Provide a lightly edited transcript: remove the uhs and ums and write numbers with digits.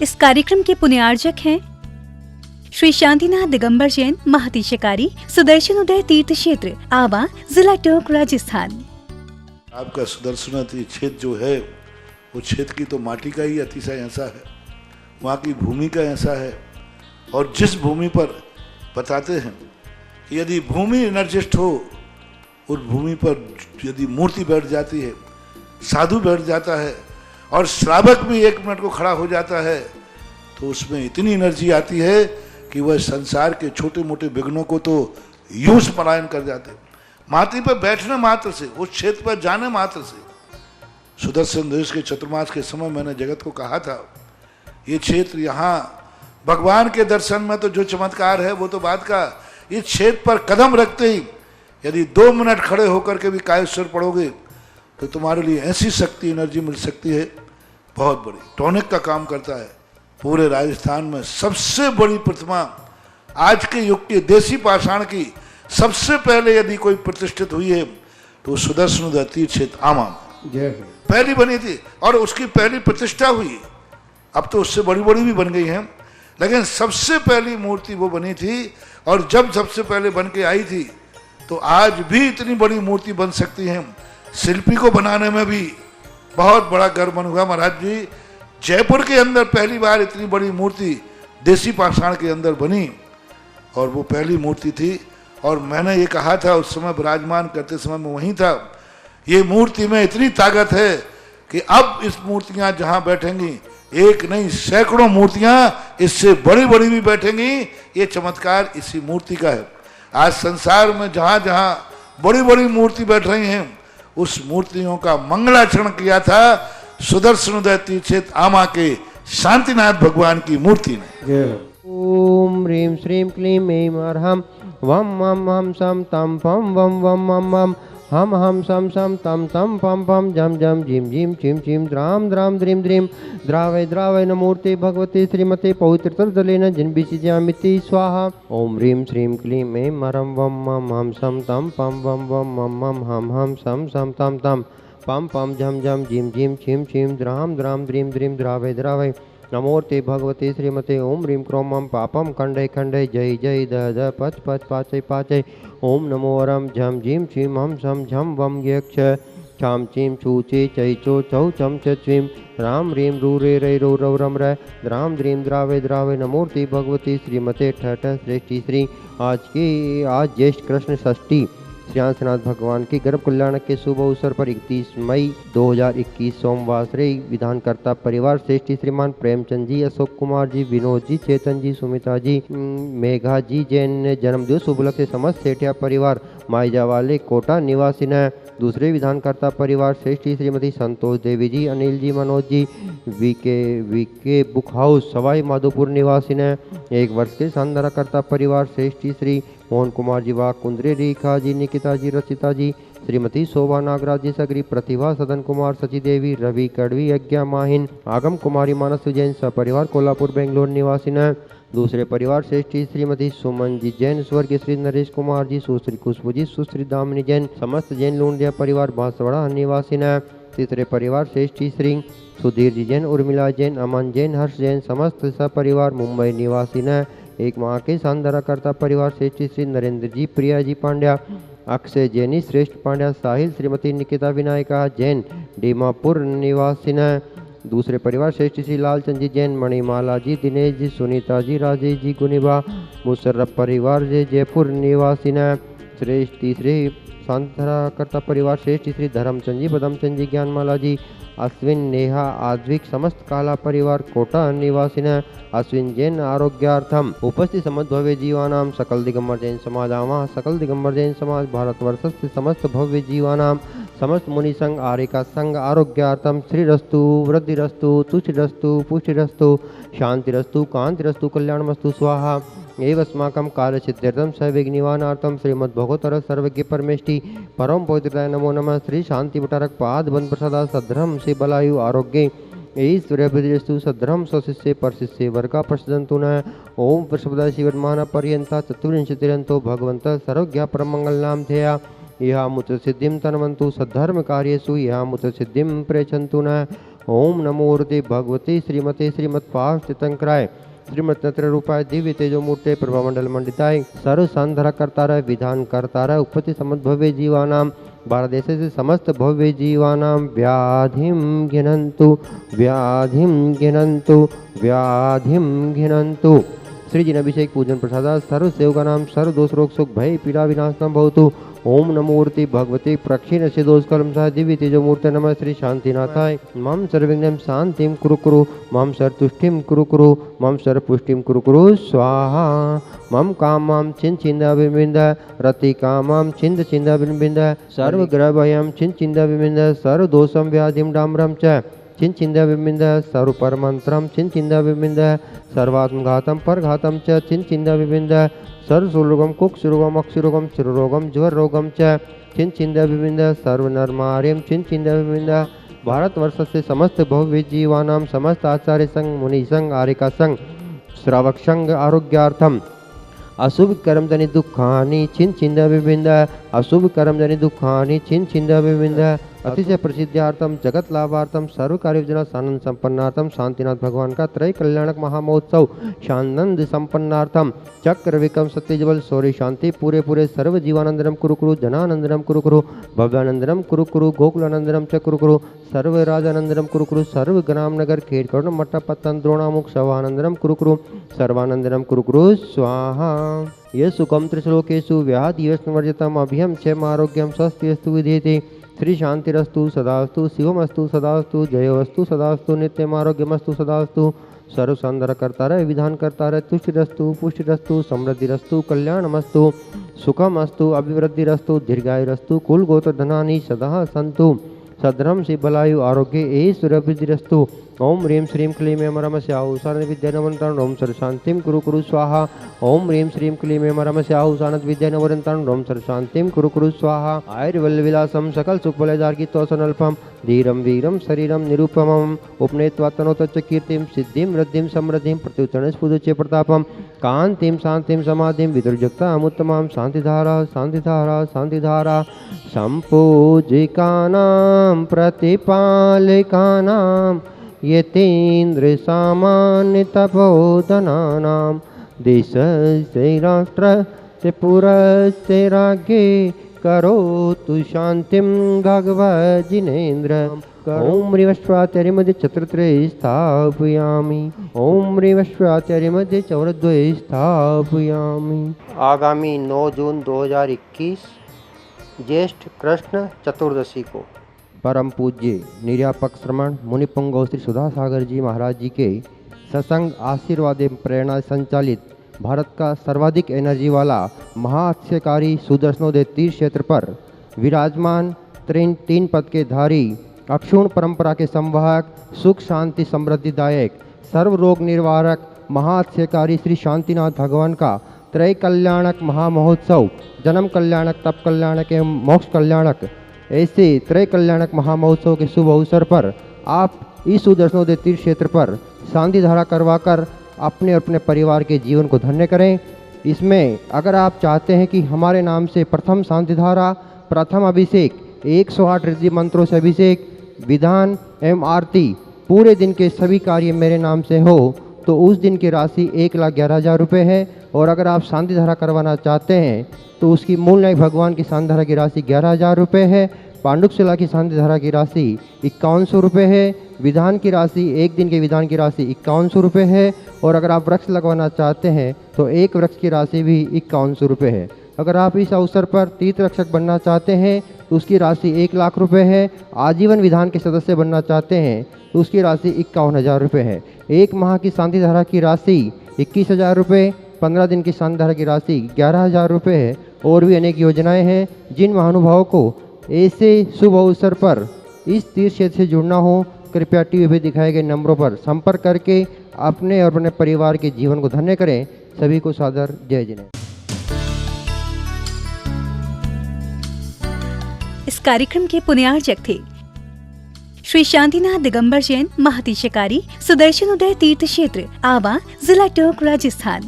इस कार्यक्रम के पुण्यार्जक हैं श्री शांतिनाथ दिगंबर जैन महातिशकारी सुदर्शन उदय तीर्थ क्षेत्र आवा, जिला टोंक, राजस्थान। आपका सुदर्शन क्षेत्र जो है वो क्षेत्र की तो माटी का ही अतिशय ऐसा है, वहाँ की भूमि का ऐसा है। और जिस भूमि पर बताते हैं कि यदि भूमि एनर्जिस्ट हो, उस भूमि पर यदि मूर्ति बैठ जाती है, साधु बैठ जाता है और श्रावक भी 1 मिनट को खड़ा हो जाता है, तो उसमें इतनी एनर्जी आती है कि वह संसार के छोटे मोटे विघ्नों को तो यूं पलायन कर जाते हैं। माटी पर बैठने मात्र से, उस क्षेत्र पर जाने मात्र से। सुदर्शन देश के चतुर्मास के समय मैंने जगत को कहा था, ये क्षेत्र यहाँ भगवान के दर्शन में तो जो चमत्कार है वो तो बात का, इस क्षेत्र पर कदम रखते ही यदि 2 मिनट खड़े होकर के भी कायेश्वर पढ़ोगे तो तुम्हारे लिए ऐसी शक्ति एनर्जी मिल सकती है बहुत बड़ी। टॉनिक का काम करता है। पूरे राजस्थान में सबसे बड़ी प्रतिमा आज के युग के देसी पाषाण की सबसे पहले यदि कोई प्रतिष्ठित हुई है तो सुदर्शन तीर्थ क्षेत्र आमा पहली बनी थी और उसकी पहली प्रतिष्ठा हुई। अब तो उससे बड़ी बड़ी भी बन गई हैं, लेकिन सबसे पहली मूर्ति वो बनी थी। और जब सबसे पहले बन के आई थी तो आज भी इतनी बड़ी मूर्ति बन सकती है। शिल्पी को बनाने में भी बहुत बड़ा गर्व हुआ महाराज जी। जयपुर के अंदर पहली बार इतनी बड़ी मूर्ति देसी पाषाण के अंदर बनी और वो पहली मूर्ति थी। और मैंने ये कहा था उस समय विराजमान करते समय मैं वहीं था, ये मूर्ति में इतनी ताकत है कि अब इस मूर्तियां जहां बैठेंगी, एक नहीं सैकड़ों मूर्तियां इससे बड़ी बड़ी भी बैठेंगी। ये चमत्कार इसी मूर्ति का है। आज संसार में जहां जहां बड़ी बड़ी मूर्ति बैठ रही हैं, उस मूर्तियों का मंगलाचरण किया था सुदर्शन तीर्थ क्षेत्र आमा के शांतिनाथ भगवान की मूर्ति ने। ओम ह्रीं श्रीं क्लीं ऐं अर्हं वम मम हम सम तम पम वम वम मम मम हम सम सम तम तम पम पम जम जम जिम जिम चिम चिम द्राम द्राम द्रीम द्रीम द्रावय नमूर्ते भगवते श्रीमते पवित्रतरदलेन जिन्विषिजामिति स्वाहा। ओम ह्रीं श्रीं क्लीं ऐं अर्हं वम मम हम सम तम पम वम वम मम मम हम सम सम तम तम पम पम झम झम जिम जिम छिम छिम द्राम द्राम द्रीम द्रीम द्रावय नमोर्ते भगवते श्रीमते ओम ह्रीं क्रों मम पापम खंडय खंडय जय जय द पच पच पाचय पाचय ओम नमो वरम झम झीम छिम हम सम झम वम यक्ष छाम चीम छू चे चै चो चौ चम चीम राम ह्रीं रू रे रै रो रौ रम रै द्राम द्रीम द्रावय नमोर्ते भगवते श्रीमते ठठ श्रेष्ठी श्री। आज ज्येष्ठ कृष्ण षष्ठी श्रीनाथ भगवान के गर्भ कल्याण के शुभ अवसर पर 31 मई 2021 सोमवार से विधानकर्ता परिवार श्रेष्ठी श्रीमान प्रेमचंद जी, अशोक कुमार जी, विनोद जी, चेतन जी, सुमिता जी, मेघा जी जैन ने जन्मदिवस उपलक्ष्य से समस्त सेठिया परिवार माइजा वाले कोटा निवासी ने। दूसरे विधानकर्ता परिवार श्रेष्ठी Shrimati Santosh Devi ji, Anil ji, Manoj ji, VK book house Sawai Madhopur निवासी ने। 1 वर्ष के संधारकर्ता परिवार श्रेष्ठी श्री मोहन कुमार जी, वाक कुंद्रे, रेखा जी, निकिता जी, रचिता जी, श्रीमती शोभा नागराज जी, सगरी प्रतिभा, सदन कुमार, सची देवी, रवि कड़वी, यज्ञा माहिन, आगम कुमारी, मानस जैन सपरिवार कोल्हापुर बेंगलोर निवासी ने। दूसरे परिवार श्रेष्ठी श्रीमती सुमन जी जैन, स्वर्गीय श्री नरेश कुमार जी, सुश्री खुशबू जी, सुश्री दामिनी जैन, समस्त जैन लूंडिया परिवार बांसवाड़ा निवासी ने। तीसरे परिवार श्रेष्ठी श्री सुधीर जी जैन, उर्मिला जैन, अमन जैन, हर्ष जैन, समस्त सपरिवार मुंबई निवासी ने। एक माह के संधारकर्ता परिवार श्रेष्ठी श्री नरेंद्र जी, प्रिया जी पांड्या, अक्षय जैनी, श्रेष्ठ पांड्या, साहिल, श्रीमती निकिता विनायका जैन, डीमापुर निवासी ने। दूसरे परिवार श्रेष्ठी श्री लालचंद जी जैन, मणिमाला जी, दिनेश जी, सुनीता जी, राजेश जी, गुनिबा, मुशर्रफ परिवार जयपुर निवासी ने। श्रेष्ठ तीसरे संधारकर्ता परिवार श्रेष्ठी श्री धर्मचंद जी, पदमचंद जी, ज्ञानमाला जी, अश्विन, नेहा, आद्विक, समस्त काला परिवार कोटा निवासी ने। अश्विन जैन आरोग्यार्थम उपस्थित समस्त भव्य जीवानाम सकल दिगंबर जैन समाज आवा, सकल दिगंबर जैन समाज भारतवर्षस्य समस्त भव्य जीवानाम समस्त मुनि संघ आर्यिका संघ आरोग्यार्थम श्रीरस्तु वृद्धिरस्तु तुष्टिरस्तु पुष्टिरस्तु शांतिरस्तु कांतिरस्तु कल्याणमस्तु स्वाहा। एवस्माकं कार्यसिद्ध्यर्थं सविघ्ननिवारणार्थं श्रीमद्भगवतर सर्वज्ञ परमेष्टि परम पवित्रताय नमो नमः। श्री शांति भटारक पाद बन प्रसादा सद्धर्म से बलायु आरोग्य ऐश्वर्यभिस्तु सद्धर्म स्वशिष्य परशिष्य वर्गा प्रसदंतु न। ओम प्रसपदा शिवन्मान पर्यंता चतुर्विंशतिरंतो भगवंत सर्वज्ञ परमंगल नाम ध्येया यह मुत सिद्धिं तन्वन्तु सद्धर्म कार्येषु यह मुत सिद्धिं प्रयच्छन्तु न। ओम नमोर्ते भगवते श्रीमते श्रीमत्पाष्टितंकराय श्रीमद्नत्र रूपाय दिव्य तेजो मूर्ते प्रभामंडल मंडिताय सर्व संधरा करता रह विधान करता रह उपति समस्त भव्य जीवानाम भारत देश से समस्त भव्य जीवानाम व्याधिम घिनंतु व्याधिम घिनंतु व्याधिम घिनंतु। श्री जिन अभिषेक पूजन प्रसादा सर्व सेवका नाम सर्व दोष रोग सुख भय पीड़ा विनाशनम भवतु। ओम नमोर्ति भगवते प्रक्षीण से दोष कलम सा दिव्य तेजो मूर्ते नमः श्री शांतिनाथाय मम सर्वविघ्नं शांतिम कुरु कुरु मम सर्वतुष्टिम कुरु कुरु मम सर्वपुष्टिम कुरु कुरु स्वाहा। मम कामं छिन छिंदा विबिंद रति कामं छिंद छिंदा विबिंद सर्वग्रह भयं छिन छिंदा विबिंद सर्व दोषम व्याधिम डाम्रम च छिन छिंदा विबिंद सर्व परमंत्रम छिन छिंदा विबिंद सर्वात्मघातम परघातम च छिन छिंदा विबिंद सर्वशूलरोगम कुक्षरोगम अक्षरोगम चिरोगम ज्वर रोगम च छिन छिंदा विबिंद सर्व नरमार्यम छिन छिंदा विबिंद। भारतवर्ष से समस्त भव्य जीवानां समस्त आचार्य संघ मुनि संघ आर्यका संघ श्रावक संघ आरोग्यार्थम अशुभ कर्म जनि दुखानि छिन छिंदा विबिंद अशुभ कर्म जनि दुखानि छिन छिंदा विबिंद। अतिशय प्रसिद्धार्थम जगत लाभार्थम सर्व कार्य योजना सानंद संपन्नार्थम शांतिनाथ भगवान का त्रय कल्याणक महामहोत्सव शानंद संपन्नार्थम चक्र विक्रम सत्यजबल शौर्य शांति पूरे पूरे सर्व जीवानंदनम कुरु कुरु जनानंदनम कुरु कुरु भव्यानंदनम कुरु कुरु गोकुलानंदनम च कुरु कुरु सर्व राजानंदनम कुरु कुरु सर्व ग्राम नगर खेड़ कर्ण मट्टा पत्तन द्रोणामुख शवानंदनम कुरु कुरु सर्वानंदनम कुरु कुरु स्वाहा। ये सुखम त्रिश्लोकेषु व्याधिवर्जितम अभ्यम क्षेम आरोग्यम स्वस्थ्यस्तु विधीयते श्री शांतिरस्तु सदास्तु शिवमस्तु सदास्तु जयोस्तु सदास्तु नित्यम आरोग्यमस्तु सदास्तु सर्व संदर करता रहे विधान करता रहे तुष्टिरस्तु पुष्टिरस्तु समृद्धिरस्तु कल्याणमस्तु सुखमस्तु अभिवृद्धिरस्तु दीर्घायुरस्तु कुल गोत्र धनानि सदा सन्तु सद्रम से बलायु आरोग्य ऐश्वर्यभिवृद्धिरस्तु। ओम ह्रीं श्रीं क्लीं ऐं रमस्याहुषानद विद्यानवरन्तान् ओम सर्व शांतिं कुरु कुरु स्वाहा। ओम ह्रीं श्रीं क्लीं ऐं रमस्याहुषानद विद्यानवरन्तान् ओम सर्व शांतिं कुरु कुरु स्वाहा। आयुर्बलविलासं सकल सुखबलैर्दार्गितोऽसनल्पं धीरं वीरं शरीरं निरुपमम् उपनेत्वा तनोतच्च कीर्तिं सिद्धिं वृद्धिं समृद्धिं प्रत्युत्तरस्फुदुचे प्रतापं कान्तिं शान्तिं समाधिं विदुर्जक्तामुत्तमां शान्तिधारा शान्तिधारा शान्तिधारा। सम्पूजिकानां प्रतिपालिकानां यतीन्द्र सामान्य तपोधनानां देशस्य राष्ट्रस्य पुरस्य राज्ञे करोतु शान्तिं भगवज्जिनेन्द्र। ओम रिवश्वात्यरिमध्ये चतुर्थे स्थापयामि ओम रिवश्वात्यरिमध्ये चौरद्वये स्थापयामि। आगामी 9 जून 2021 ज्येष्ठ कृष्ण चतुर्दशी को परम पूज्य निर्यापक श्रमण मुनिपुंगव श्री सुधा सागर जी महाराज जी के सत्संग आशीर्वाद एवं प्रेरणा संचालित भारत का सर्वाधिक एनर्जी वाला महाअक्षयकारी सुदर्शनोदय तीर्थ क्षेत्र पर विराजमान 3 पद के धारी अक्षुण परंपरा के संवाहक सुख शांति समृद्धिदायक सर्व रोग निवारक महाअक्षयकारी श्री शांतिनाथ भगवान का त्रय कल्याणक महामहोत्सव जन्म कल्याणक तप कल्याणक एवं मोक्ष कल्याणक ऐसे त्रय कल्याणक महामहोत्सव के शुभ अवसर पर आप इस सुदर्शनोदय तीर्थ क्षेत्र पर शांति धारा करवाकर अपने और अपने परिवार के जीवन को धन्य करें। इसमें अगर आप चाहते हैं कि हमारे नाम से प्रथम शांति धारा प्रथम अभिषेक 108 रिद्धि मंत्रों से अभिषेक विधान एवं आरती पूरे दिन के सभी कार्य मेरे नाम से हो तो उस दिन की राशि 1,11,000 रुपये है। और अगर आप शांति धारा करवाना चाहते हैं तो उसकी मूल नायक भगवान की शांति धारा की राशि 11,000 रुपये है। पांडुकशिला की शांति धारा की राशि 5100 रुपये है। विधान की राशि एक दिन के विधान की राशि 5100 रुपये है। और अगर आप वृक्ष लगवाना चाहते हैं तो एक वृक्ष की राशि भी 5100 रुपये है। अगर आप इस अवसर पर तीर्थ रक्षक बनना चाहते हैं तो उसकी राशि 1 लाख रुपये है। आजीवन विधान के सदस्य बनना चाहते हैं तो उसकी राशि 51,000 रुपये है। 1 माह की शांति धारा की राशि 21,000 रुपये, 15 दिन की शांति धारा की राशि 11,000 रुपये है। और भी अनेक योजनाएं हैं। जिन महानुभावों को ऐसे शुभ अवसर पर इस तीर्थ क्षेत्र से जुड़ना हो कृपया टीवी पे दिखाए गए नंबरों पर संपर्क करके अपने और अपने परिवार के जीवन को धन्य करें। सभी को सादर जय जिनेन्द्र। इस कार्यक्रम के पुण्यार्चक थे श्री शांतिनाथ दिगंबर जैन महती शिकारी सुदर्शन उदय तीर्थ क्षेत्र आवा जिला टोंक राजस्थान।